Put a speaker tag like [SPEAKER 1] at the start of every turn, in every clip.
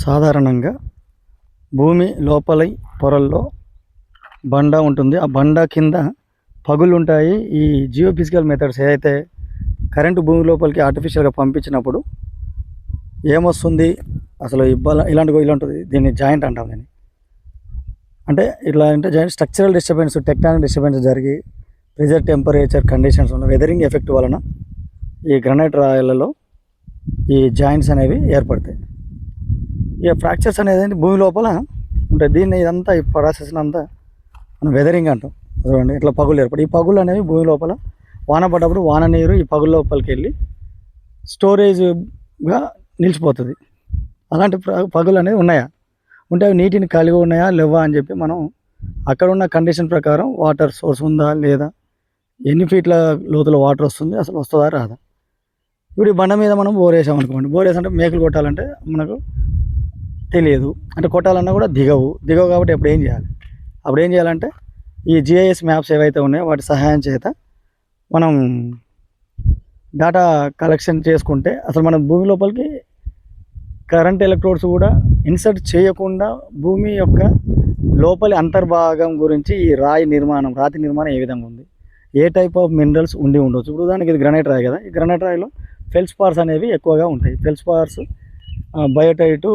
[SPEAKER 1] సాధారణంగా భూమి లోపలి పొరల్లో బండ ఉంటుంది. ఆ బండ కింద పగులు ఉంటాయి. ఈ జియోఫిజికల్ మెథడ్స్ ఏదైతే కరెంటు భూమి లోపలికి ఆర్టిఫిషియల్గా పంపించినప్పుడు ఏమొస్తుంది అసలు ఇలాంటిది దీన్ని జాయింట్ అంటాం. దీన్ని అంటే ఇట్లా అంటే joint structural disturbance, tectonic disturbance జరిగి ప్రెజర్, టెంపరేచర్ కండిషన్స్ ఉన్న వెదరింగ్ ఎఫెక్ట్ వలన ఈ గ్రానైట్ రాయలలో ఈ జాయింట్స్ అనేవి ఏర్పడతాయి. ఇక ఫ్రాక్చర్స్ అనేది భూమి లోపల ఉంటాయి. దీన్ని ఇదంతా ఈ ప్రాసెస్ అంతా మనం వెదరింగ్ అంటాం. చూడండి ఇట్లా పగులు ఏర్పడి ఈ పగులు అనేవి భూమి లోపల వాన పడ్డప్పుడు వాన నీరు ఈ పగుల లోపలికి వెళ్ళి స్టోరేజ్గా నిలిచిపోతుంది. అలాంటి పగులు అనేవి ఉన్నాయా, ఉంటే అవి నీటిని కలిగి ఉన్నాయా లేవా అని చెప్పి మనం అక్కడ ఉన్న కండిషన్ ప్రకారం వాటర్ సోర్స్ ఉందా లేదా, ఎన్ని ఫీట్ల లోతుల వాటర్ వస్తుంది, అసలు వస్తుందా రాదా. ఇప్పుడు ఈ బండ మీద మనం బోర్ వేసాం అనుకోండి, బోర్ వేసంటే మేకులు కొట్టాలంటే మనకు తెలియదు, అంటే కొట్టాలన్నా కూడా దిగవు కాబట్టి అప్పుడు ఏం చేయాలంటే ఈ జిఐఎస్ మ్యాప్స్ ఏవైతే ఉన్నాయో వాటి సహాయం చేత మనం డేటా కలెక్షన్ చేసుకుంటే అసలు మన భూమి లోపలికి కరెంట్ ఎలక్ట్రోడ్స్ కూడా ఇన్సర్ట్ చేయకుండా భూమి యొక్క లోపలి అంతర్భాగం గురించి ఈ రాతి నిర్మాణం ఏ విధంగా ఉంది, ఏ టైప్ ఆఫ్ మినరల్స్ ఉండొచ్చు. ఇప్పుడు దానికి ఇది గ్రానైట్ రాయి కదా, ఈ గ్రానైట్ రాయిలో ఫెల్స్పార్స్ అనేవి ఎక్కువగా ఉంటాయి. ఫెల్స్పార్స్ బయోటైటు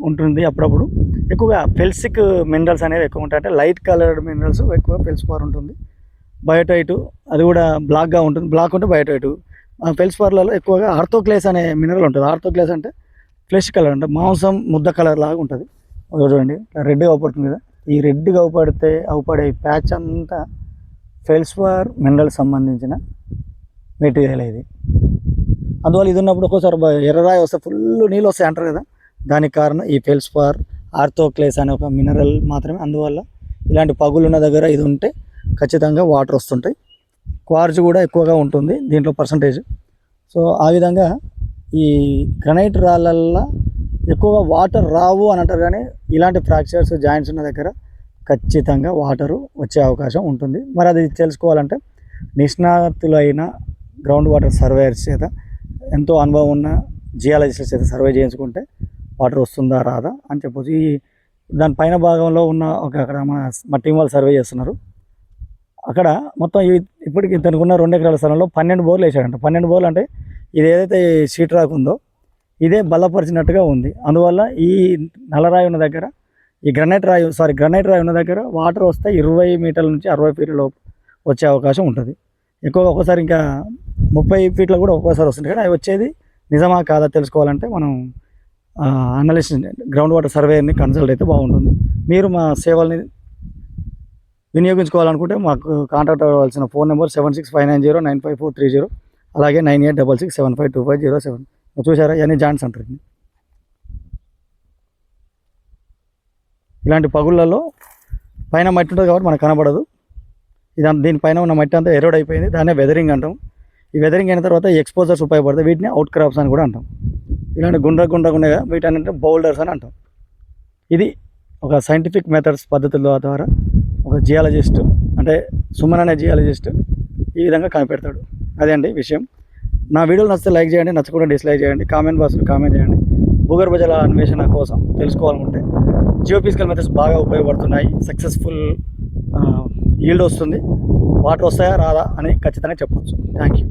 [SPEAKER 1] ఉంటుంది. అప్పుడప్పుడు ఎక్కువగా ఫెల్సిక్ మినరల్స్ అనేవి ఎక్కువ ఉంటాయి. అంటే లైట్ కలర్డ్ మినరల్స్ ఎక్కువ ఫెల్స్పార్ ఉంటుంది. బయోటైటు అది కూడా బ్లాక్గా ఉంటుంది, బ్లాక్ ఉంటే బయోటైటు. ఫెల్స్పార్లలో ఎక్కువగా ఆర్థోక్లేస్ అనే మినరల్ ఉంటుంది. ఆర్థోక్లేస్ అంటే ఫ్లెష్ కలర్, అంటే మాంసం ముద్ద కలర్ లాగా ఉంటుంది. చూడండి రెడ్గా అవుపడుతుంది కదా, ఈ రెడ్గా అవుపడే ప్యాచ్ అంతా ఫెల్స్పార్ మినరల్ సంబంధించిన మెటీరియల్ ఇది. అందువల్ల ఇది ఉన్నప్పుడు ఒక్కోసారి ఎర్రరాయి వస్తే ఫుల్ నీళ్ళు వస్తాయి అంటారు కదా, దానికి కారణం ఈ ఫెల్స్పార్ ఆర్థోక్లేస్ అనే ఒక మినరల్ మాత్రమే. అందువల్ల ఇలాంటి పగులు ఉన్న దగ్గర ఇది ఉంటే ఖచ్చితంగా వాటర్ వస్తుంటాయి. క్వార్జ్ కూడా ఎక్కువగా ఉంటుంది దీంట్లో పర్సంటేజ్. సో ఆ విధంగా ఈ గ్రానైట్ రాళ్ళల్లో ఎక్కువగా వాటర్ రావు అని అంటారు, కానీ ఇలాంటి ఫ్రాక్చర్స్ జాయింట్స్ ఉన్న దగ్గర ఖచ్చితంగా వాటరు వచ్చే అవకాశం ఉంటుంది. మరి అది తెలుసుకోవాలంటే నిష్ణాతులైన గ్రౌండ్ వాటర్ సర్వేయర్స్ చేత, ఎంతో అనుభవం ఉన్న జియాలజిస్ట్ల చేత సర్వే చేయించుకుంటే వాటర్ వస్తుందా రాదా అని చెప్పొచ్చు. ఈ దాని పైన భాగంలో ఉన్న అక్కడ మా టీం వాళ్ళు సర్వే చేస్తున్నారు. అక్కడ మొత్తం ఇప్పటికి తనకున్న 2 ఎకరాల స్థలంలో 12 బోర్లు వేసాడంట. 12 బోర్లు అంటే ఇది ఏదైతే షీట్ రాక్ ఉందో ఇదే బలపరిచినట్టుగా ఉంది. అందువల్ల ఈ నల్లరాయి ఉన్న దగ్గర ఈ గ్రానైట్ రాయి ఉన్న దగ్గర వాటర్ వస్తే 20 మీటర్ల నుంచి 60 ఫీట్ల లోపు వచ్చే అవకాశం ఉంటుంది. ఎక్కువగా ఒక్కోసారి ఇంకా 30 ఫీట్ల కూడా ఒక్కోసారి వస్తుంది. కానీ అవి వచ్చేది నిజమా కాదా తెలుసుకోవాలంటే మనం అనలిస్ట్ గ్రౌండ్ వాటర్ సర్వేని కన్సల్ట్ అయితే బాగుంటుంది. మీరు మా సేవల్ని వినియోగించుకోవాలనుకుంటే మాకు కాంటాక్ట్ అవ్వాల్సిన ఫోన్ నెంబర్ 7659095430, అలాగే 9866752507. చూసారా, ఇవన్నీ జాయింట్స్ అంటారు. ఇలాంటి పగుళ్ళలో పైన మట్టి ఉంటుంది కాబట్టి మనకు కనబడదు. దీనిపైన ఉన్న మట్టి అంతా ఎరోడ్ అయిపోయింది, దాన్నే వెదరింగ్ అంటాం. ఈ వెదరింగ్ అయిన తర్వాత ఎక్స్పోజర్స్ ఉపయోగపడతాయి, వీటిని అవుట్ క్రాప్స్ అని కూడా అంటాం. ఇలాంటి గుండ్రగా ఉండగా వీటిని అంటే బౌల్డర్స్ అని అంటాం. ఇది ఒక సైంటిఫిక్ మెథడ్స్ పద్ధతుల ద్వారా ఒక జియాలజిస్ట్, అంటే సుమన్ అనే జియాలజిస్ట్ ఈ విధంగా కనిపెడతాడు. అదే అండి విషయం. నా వీడియోలు నచ్చితే లైక్ చేయండి, నచ్చకుండా డిస్లైక్ చేయండి, కామెంట్ బాక్స్లో కామెంట్ చేయండి. భూగర్భ జల అన్వేషణ కోసం తెలుసుకోవాలనుకుంటే జియోఫిజికల్ మెథడ్స్ బాగా ఉపయోగపడుతున్నాయి. సక్సెస్ఫుల్ ఈల్డ్ వస్తుంది, వాటర్ వస్తాయా రాదా అని ఖచ్చితంగా చెప్పవచ్చు. Thank you.